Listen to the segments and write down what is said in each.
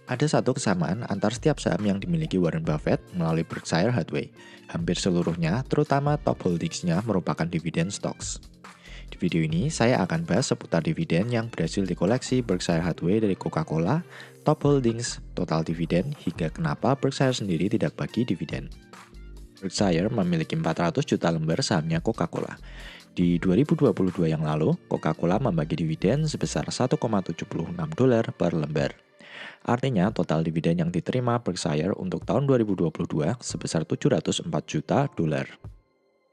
Ada satu kesamaan antar setiap saham yang dimiliki Warren Buffett melalui Berkshire Hathaway. Hampir seluruhnya, terutama top holdingsnya, merupakan dividen stocks. Di video ini, saya akan bahas seputar dividen yang berhasil dikoleksi Berkshire Hathaway dari Coca-Cola, top holdings, total dividen, hingga kenapa Berkshire sendiri tidak bagi dividen. Berkshire memiliki 400 juta lembar sahamnya Coca-Cola. Di 2022 yang lalu, Coca-Cola membagi dividen sebesar $1,76 per lembar. Artinya, total dividen yang diterima Berkshire untuk tahun 2022 sebesar $704 juta.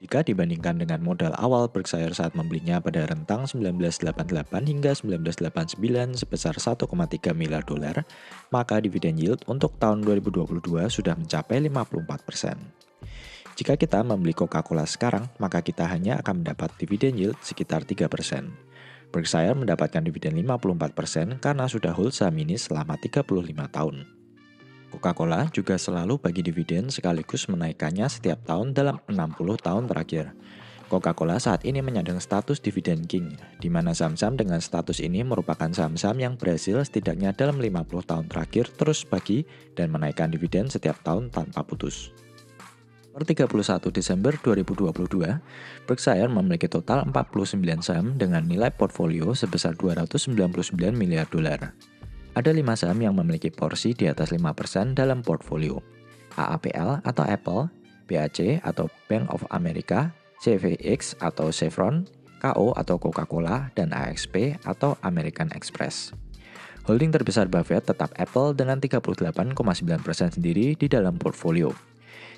Jika dibandingkan dengan modal awal Berkshire saat membelinya pada rentang 1988 hingga 1989 sebesar $1,3 miliar, maka dividen yield untuk tahun 2022 sudah mencapai 54%. Jika kita membeli Coca-Cola sekarang, maka kita hanya akan mendapat dividen yield sekitar 3%. Berkshire mendapatkan dividen 54% karena sudah hold saham ini selama 35 tahun. Coca-Cola juga selalu bagi dividen sekaligus menaikkannya setiap tahun dalam 60 tahun terakhir. Coca-Cola saat ini menyandang status dividen king, di mana saham-saham dengan status ini merupakan saham-saham yang berhasil setidaknya dalam 50 tahun terakhir terus bagi dan menaikkan dividen setiap tahun tanpa putus. Per 31 Desember 2022, Berkshire memiliki total 49 saham dengan nilai portfolio sebesar $299 miliar. Ada 5 saham yang memiliki porsi di atas 5% dalam portfolio. AAPL atau Apple, BAC atau Bank of America, CVX atau Chevron, KO atau Coca-Cola, dan AXP atau American Express. Holding terbesar Buffett tetap Apple dengan 38,9% sendiri di dalam portfolio.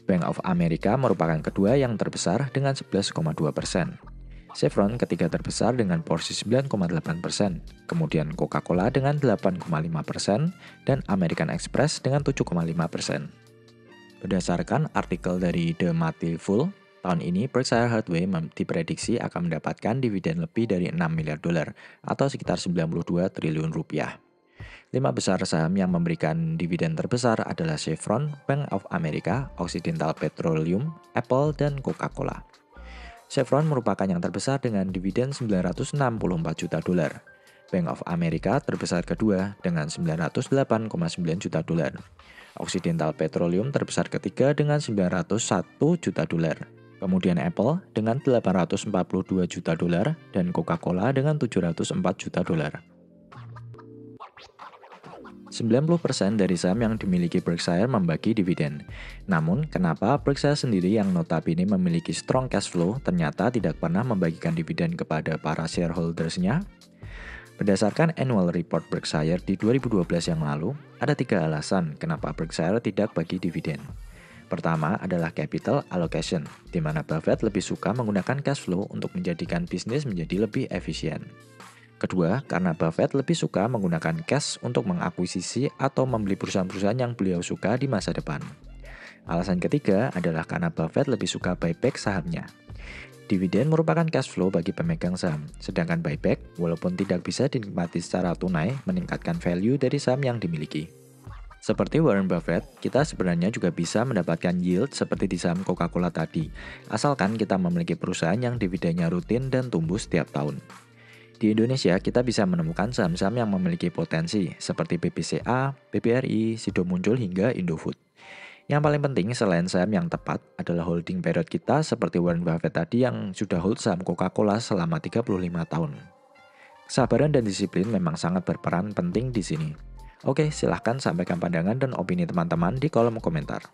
Bank of America merupakan kedua yang terbesar dengan 11,2%. Chevron ketiga terbesar dengan porsi 9,8%, kemudian Coca-Cola dengan 8,5%, dan American Express dengan 7,5%. Berdasarkan artikel dari The Motley Fool, tahun ini Berkshire Hathaway diprediksi akan mendapatkan dividen lebih dari $6 miliar atau sekitar 92 triliun rupiah. 5 besar saham yang memberikan dividen terbesar adalah Chevron, Bank of America, Occidental Petroleum, Apple, dan Coca-Cola. Chevron merupakan yang terbesar dengan dividen $964 juta. Bank of America terbesar kedua dengan $908,9 juta. Occidental Petroleum terbesar ketiga dengan $901 juta. Kemudian Apple dengan $842 juta dan Coca-Cola dengan $704 juta. 90% dari saham yang dimiliki Berkshire membagi dividen. Namun, kenapa Berkshire sendiri yang notabene memiliki strong cash flow ternyata tidak pernah membagikan dividen kepada para shareholders-nya? Berdasarkan annual report Berkshire di 2012 yang lalu, ada 3 alasan kenapa Berkshire tidak bagi dividen. Pertama adalah capital allocation, di mana Buffett lebih suka menggunakan cash flow untuk menjadikan bisnis menjadi lebih efisien. Kedua, karena Buffett lebih suka menggunakan cash untuk mengakuisisi atau membeli perusahaan-perusahaan yang beliau suka di masa depan. Alasan ketiga adalah karena Buffett lebih suka buyback sahamnya. Dividen merupakan cash flow bagi pemegang saham, sedangkan buyback, walaupun tidak bisa dinikmati secara tunai, meningkatkan value dari saham yang dimiliki. Seperti Warren Buffett, kita sebenarnya juga bisa mendapatkan yield seperti di saham Coca-Cola tadi, asalkan kita memiliki perusahaan yang dividennya rutin dan tumbuh setiap tahun. Di Indonesia, kita bisa menemukan saham-saham yang memiliki potensi, seperti BBCA, BBRI, Sido Muncul, hingga Indofood. Yang paling penting selain saham yang tepat adalah holding period kita seperti Warren Buffett tadi yang sudah hold saham Coca-Cola selama 35 tahun. Kesabaran dan disiplin memang sangat berperan penting di sini. Oke, silahkan sampaikan pandangan dan opini teman-teman di kolom komentar.